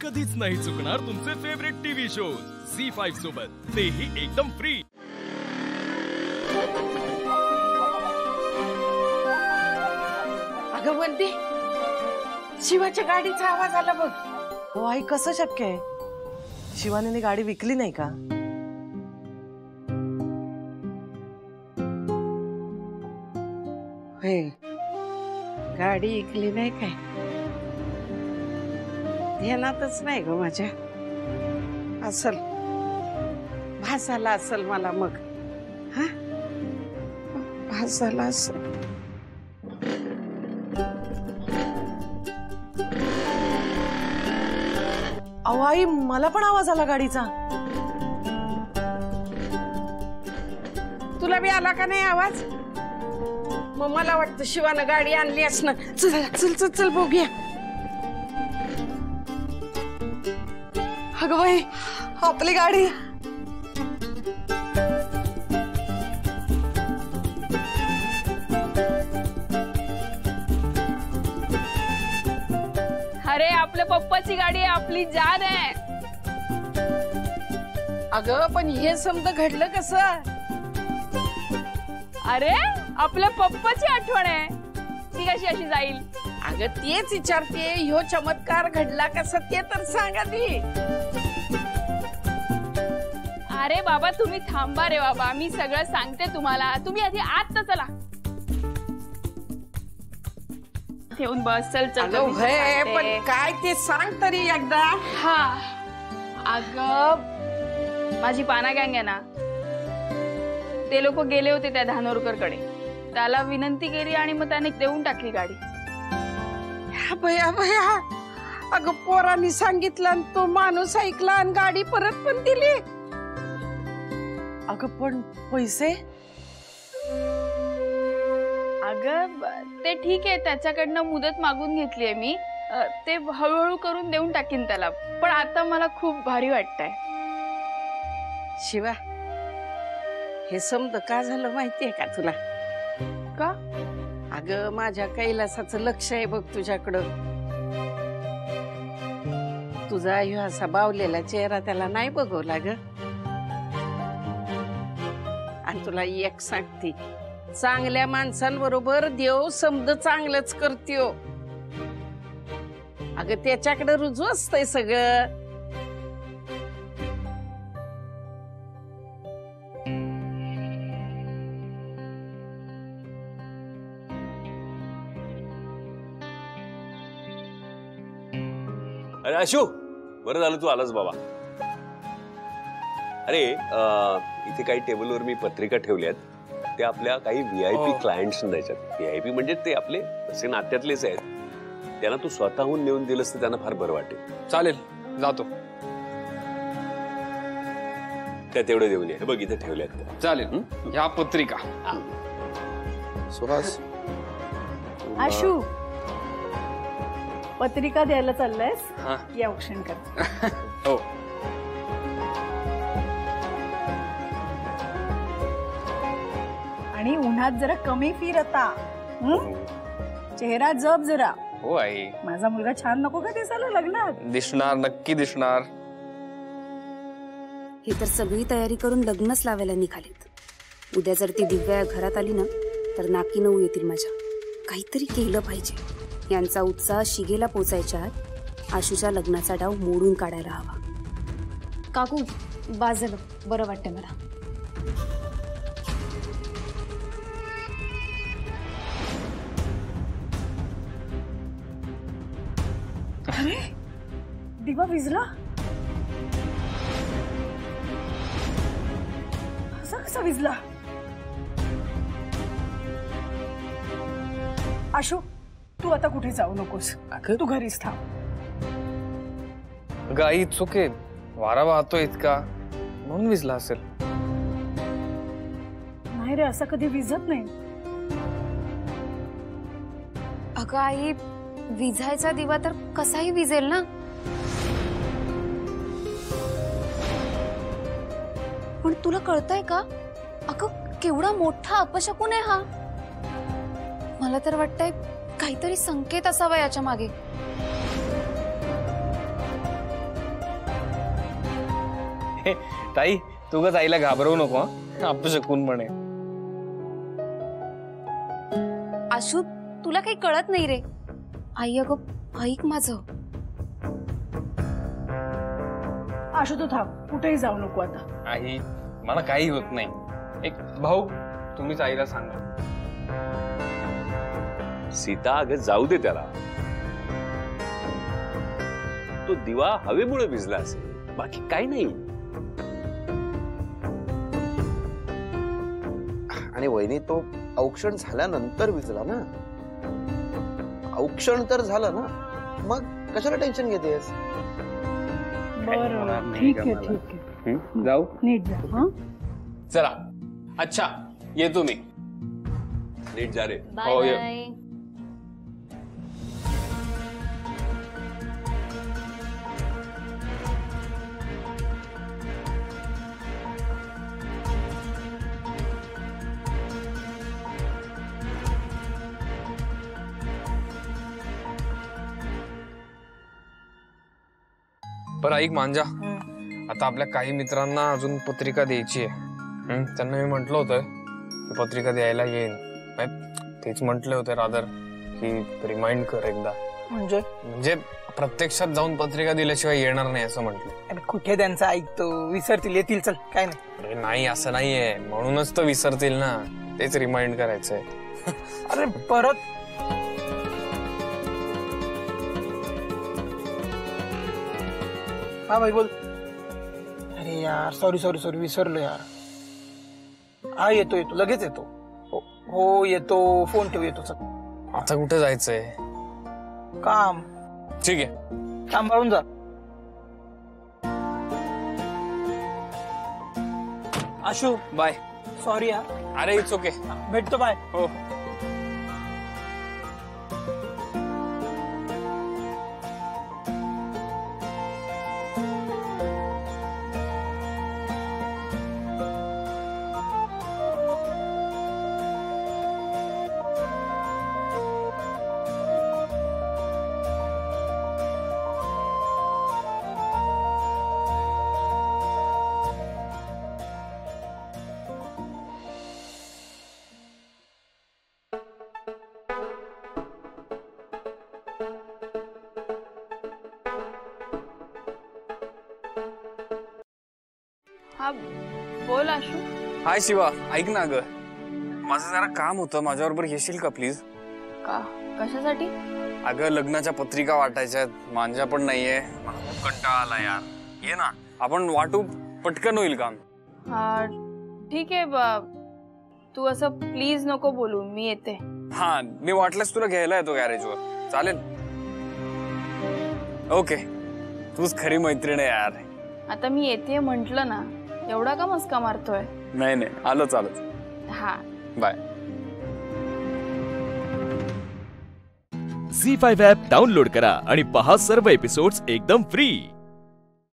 कधीच नाही चुकणार तुमचे फेवरेट टीव्ही शोज झी5 सोबत, तेही एकदम फ्री। अगं वंदे, शिवाच्या गाडीचा आवाज आला बघ। हो आई, कसं शक्य आहे? शिवानीने गाडी विकली नाही का? हे गाडी विकली नाही काय? ध्यानातच नाही ग माझ्या। असल भास आला असल मला मग। हा भास आला असल। अहो आई, मला पण आवाज आला गाडीचा। तुला बी आला का नाही आवाज? मग मला वाटतं शिवानं गाडी आणली असणार। चल चल चल चल बघूया। अगं बाई, आपली गाडी। अरे आपल्या पप्पाची गाडी आहे, आपली जान आहे। अगं पण हे समजा घडलं कसं? अरे आपल्या पप्पाची आठवण आहे, ती कशी अशी जाईल? अगं तेच विचारते, ह्यो चमत्कार घडला कसा ते तर सांगा ती। अरे बाबा तुम्ही थांबा रे बाबा, मी सगळं सांगते तुम्हाला। तुम्ही आधी आत तर चला, ठेवून बस। चल चल अगं होय, पण काय ते सांग तरी एकदा। हा अगं माझी पाना गँग आहे ना, ते लोक गेले होते त्या धानोरकर कडे, त्याला विनंती केली आणि मग त्याने देऊन टाकली गाडी। भया भया, अगं पोरांनी सांगितलं आणि तो माणूस ऐकला आणि गाडी परत पण दिली। अगं पण पैसे? अगं ते ठीक आहे, त्याच्याकडनं मुदत मागून घेतलीये मी, ते हळूहळू करून देऊन टाकीन त्याला। पण आता मला खूप भारी वाटतंय। शिवा, हे समज का झालं माहितीये का तुला? का? अगं माझ्या कैलासाचं लक्ष आहे बघ तुझ्याकडं। तुझा ह्यो असा बावलेला चेहरा त्याला नाही बघवला ग। आणि तुला एक सांगते, चांगल्या माणसांबरोबर देव समज चांगलंच करत्यो। अगं त्याच्याकडे रुजू असतंय सगळं। अरे आशू, बरं झालं तू आलास बाबा। अरे इथे काही टेबलवर मी पत्रिका ठेवल्यात, ते आपल्या काही व्हीआयपी क्लायंट्स द्यायच्यात। व्हीआयपी म्हणजे ते आपले असे नात्यातलेच आहेत, त्यांना तू स्वतःहून नेऊन दिलंस तर त्यांना फार बरं वाटेल। चालेल, जातो। त्या तेवढं देऊन ये, बघ इथे ठेवल्यात। चालेल, ह्या पत्रिका। सुहास, आशू, पत्रिका द्यायला चाललायस? हाँ या औक्षण कर। हो। आणि उन्हात जरा कमी फिर आता, चेहरा जप जरा। हो आई, माझा मुलगा छान नको का दिसायला लग्नात? दिसणार, नक्की दिसणार। हे तर सगळी तयारी करून लग्नच लावायला निघालीत। उद्या जर ती दिव्या घरात आली ना, तर नाकी नऊ येतील माझ्या। काहीतरी केलं पाहिजे। यांचा उत्साह शिगेला पोचायच्या आत आशूच्या लग्नाचा डाव मोडून काढायला हवा। काकू, बास झालं, बरं वाटतंय मला। अरे दिवा विझला? असा कसा विझला? आशू, तू आता कुठे जाऊ नकोस, तू घरीच थांब। गाई चुके, वारा वाहतो इतका, म्हणून विजला असेल। नाही रे, असं कधी विझत नाही। अगं आई, विझायचा दिवा तर कसाही विझेल ना। पण तुला कळतंय का? अगं केवढा मोठा अपशकुन आहे हा। मला तर वाटतंय काहीतरी संकेत असावा याच्या मागे। ताई तू गच आईला घाबरवू नको आपलं शकून म्हणे. आशू तुला काही कळत नाही रे. आई अगं ऐक माझं. आशू तू थांब, कुठेही जाऊ नको आता. आई मला काही होत नाही. एक भाऊ तुम्हीच आईला सांगा. सीता अगं जाऊ दे त्याला. तो दिवा हवेमुळे विझला असेल, बाकी काही नाही. आणि वहिनी तो औक्षण झाल्यानंतर विझला ना. औक्षण तर झालं ना, मग कशाला टेन्शन घेतेस? बरं ठीक आहे ठीक आहे. जाऊ नीट जा. हा चला. अच्छा येतो मी. नीट जा रे. हो ये. पर ऐक मांजा, आता आपल्या काही मित्रांना अजून पत्रिका द्यायची आहे. त्यांना मी म्हटलं होतं की पत्रिका द्यायला येईन. तेच म्हटले होते रादर की रिमाइंड कर एकदा. म्हणजे प्रत्यक्षात जाऊन पत्रिका दिल्याशिवाय येणार नाही असं म्हटलं. कुठे त्यांचं ऐकतो, विसरतील, येतील, चल काय नाही. अरे नाही असं नाहीये, म्हणूनच तर विसरतील ना. तेच रिमाइंड करायचंय. अरे परत हा भाई बोल. अरे यार सॉरी सॉरी सॉरी विसरलो यार. हा येतो येतो लगेच येतो. हो येतो, फोन ठेव, येतो. चल आता कुठे जायचंय? काम. ठीक आहे सांभाळून जा. आशू बाय. सॉरी यार. अरे इट्स ओके. भेटतो बाय. हो. हा बोल आशू. हाय शिवा, ऐक ना ग, माझं जरा काम होतं, माझ्याबरोबर येशील का प्लीज? का? कशासाठी? अगं लग्नाच्या पत्रिका वाटायच्या, मांजा पण नाहीये, मला खूप कंटाळा आला यार. ये ना आपण वाटू, पटकन होईल काम. हा ठीक आहे, तू असं प्लीज नको बोलू, मी येते. हा मी वाटल्यास तुला घ्यायला येतो गॅरेजवर, चालेल? ओके, तूच खरी मैत्रीण आहे यार. आता मी येते म्हंटल ना, एवढा का मस्का मारतोय? नाही नाही, आलो चालत. हा बाय. झी5 ॲप डाउनलोड करा आणि पहा सर्व एपिसोड्स एकदम फ्री.